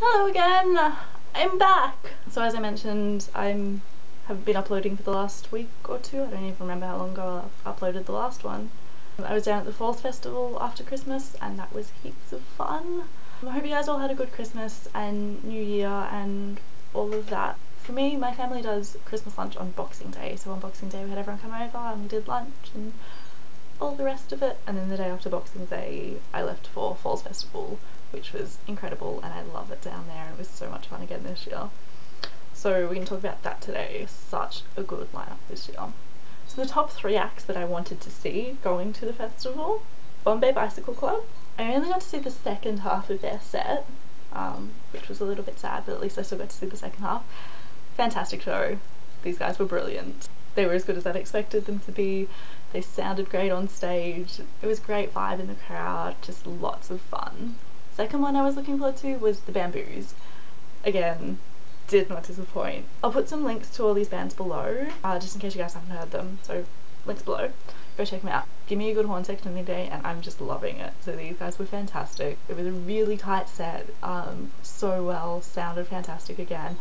Hello again! I'm back! So as I mentioned, I have been uploading for the last week or two. I don't even remember how long ago I uploaded the last one. I was down at the Falls Festival after Christmas and that was heaps of fun. I hope you guys all had a good Christmas and New Year and all of that. For me, my family does Christmas lunch on Boxing Day, so on Boxing Day we had everyone come over and we did lunch and all the rest of it, and then the day after Boxing Day I left for Falls Festival, which was incredible and I love it down there and it was so much fun again this year. So we're going to talk about that today. Such a good lineup this year. So the top 3 acts that I wanted to see going to the festival: Bombay Bicycle Club. I only got to see the second half of their set, which was a little bit sad, but at least I still got to see the second half. Fantastic show. These guys were brilliant. They were as good as I'd expected them to be. They sounded great on stage. It was great vibe in the crowd, just lots of fun. Second one I was looking forward to was the Banboos. Again, did not disappoint. I'll put some links to all these bands below, just in case you guys haven't heard them, so links below. Go check them out. Give me a good horn section any day and I'm just loving it. So these guys were fantastic. It was a really tight set, so well, sounded fantastic again.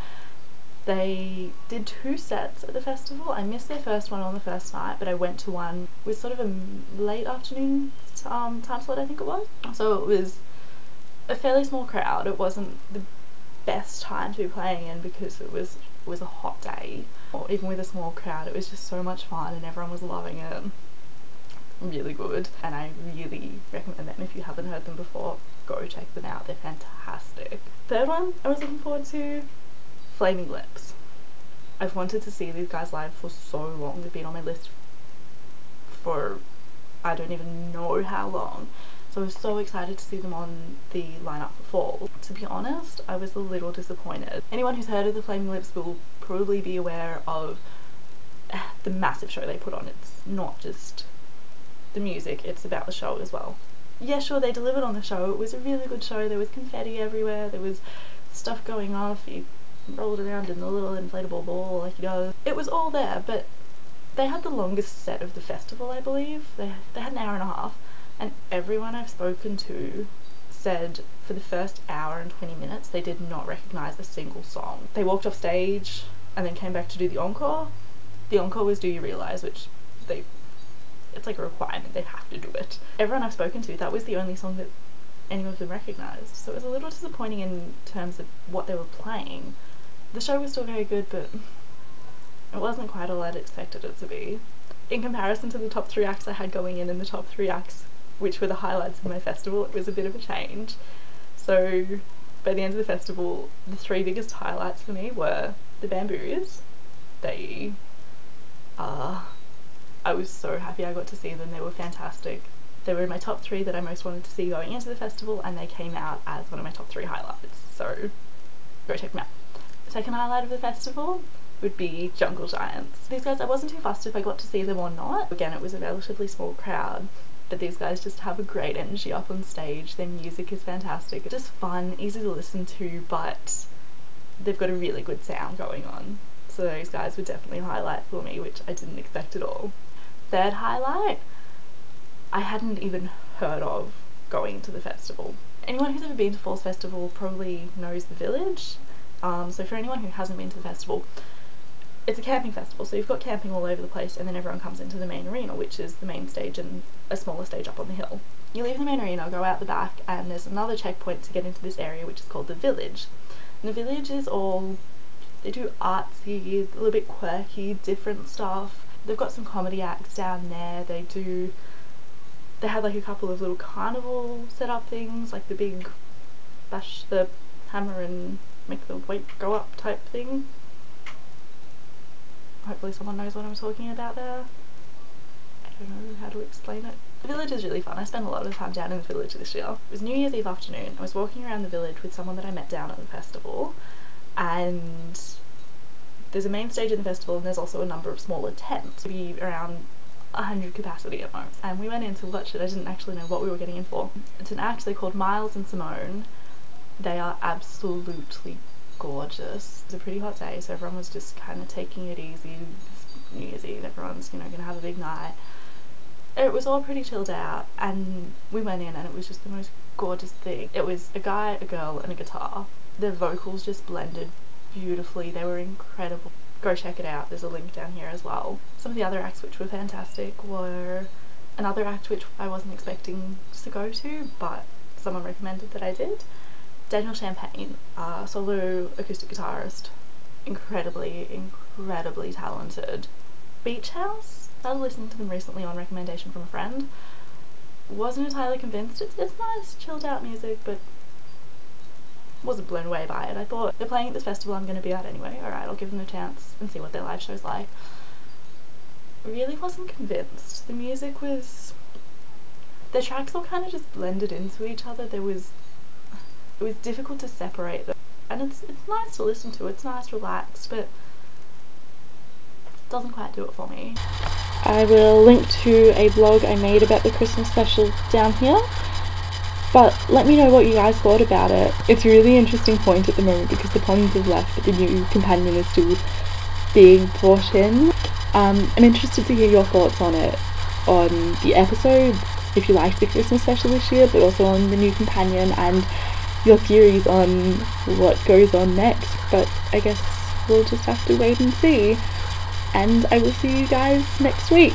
They did 2 sets at the festival. I missed their first one on the first night, but I went to one with sort of a late afternoon time slot, I think it was. So it was a fairly small crowd. It wasn't the best time to be playing in because it was a hot day. Or even with a small crowd, it was just so much fun and everyone was loving it. Really good, and I really recommend them. If you haven't heard them before, go check them out. They're fantastic. Third one I was looking forward to, Flaming Lips. I've wanted to see these guys live for so long. They've been on my list for I don't even know how long. So I was so excited to see them on the lineup for fall. To be honest, I was a little disappointed. Anyone who's heard of the Flaming Lips will probably be aware of the massive show they put on. It's not just the music, it's about the show as well. Yeah, sure, they delivered on the show. It was a really good show. There was confetti everywhere. There was stuff going off. You rolled around in the little inflatable ball like he does. It was all there, but they had the longest set of the festival, I believe. They had an hour and a half, and everyone I've spoken to said for the first hour and 20 minutes they did not recognise a single song. They walked off stage and then came back to do the encore. The encore was Do You Realise, which it's like a requirement, they have to do it. Everyone I've spoken to, that was the only song that any of them recognised, so it was a little disappointing in terms of what they were playing. The show was still very good, but it wasn't quite all I'd expected it to be. In comparison to the top 3 acts I had going in and the top 3 acts which were the highlights of my festival, it was a bit of a change. So by the end of the festival, the 3 biggest highlights for me were the Banboos. I was so happy I got to see them. They were fantastic. They were in my top 3 that I most wanted to see going into the festival, and they came out as one of my top 3 highlights, so go check them out. The second highlight of the festival would be Jungle Giants. These guys, I wasn't too fussed if I got to see them or not. Again, it was a relatively small crowd, but these guys just have a great energy up on stage. Their music is fantastic. It's just fun, easy to listen to, but they've got a really good sound going on. So those guys were definitely a highlight for me, which I didn't expect at all. Third highlight, I hadn't even heard of going to the festival. Anyone who's ever been to Falls Festival probably knows the Village. So for anyone who hasn't been to the festival, it's a camping festival, so you've got camping all over the place, and then everyone comes into the main arena, which is the main stage and a smaller stage up on the hill. You leave the main arena, go out the back, and there's another checkpoint to get into this area, which is called the Village. And the Village is all, they do artsy, a little bit quirky, different stuff. They've got some comedy acts down there. They had like a couple of little carnival set up things, like the big bash the hammer and make the weight go up type thing. Hopefully someone knows what I'm talking about there. I don't know how to explain it. The Village is really fun. I spent a lot of time down in the Village this year. It was New Year's Eve afternoon. I was walking around the Village with someone that I met down at the festival, and there's a main stage in the festival and there's also a number of smaller tents, maybe around 100 capacity at most. And we went in to watch it. I didn't actually know what we were getting in for. It's an act, they're called Miles and Simone. They are absolutely gorgeous. It's a pretty hot day, so everyone was just kind of taking it easy. It's New Year's Eve, everyone's, you know, gonna have a big night. It was all pretty chilled out, and we went in and it was just the most gorgeous thing. It was a guy, a girl and a guitar. their vocals just blended beautifully. They were incredible. Go check it out, there's a link down here as well. Some of the other acts which were fantastic were another act which I wasn't expecting to go to, but someone recommended that I did. Daniel Champagne, solo acoustic guitarist, incredibly talented. Beach House, started listening to them recently on recommendation from a friend. Wasn't entirely convinced. It's nice chilled out music, but wasn't blown away by it. I thought, they're playing at this festival I'm going to be at anyway, alright, I'll give them a chance and see what their live show's like. Really wasn't convinced. The music was, the tracks all kind of just blended into each other. It was difficult to separate them, and it's nice to listen to, it's nice, relaxed, but it doesn't quite do it for me. I will link to a blog I made about the Christmas special down here, but let me know what you guys thought about it. It's a really interesting point at the moment because the Ponds have left but the new companion is still being brought in. I'm interested to hear your thoughts on it, on the episode, if you liked the Christmas special this year, but also on the new companion and your theories on what goes on next. But I guess we'll just have to wait and see, and I will see you guys next week.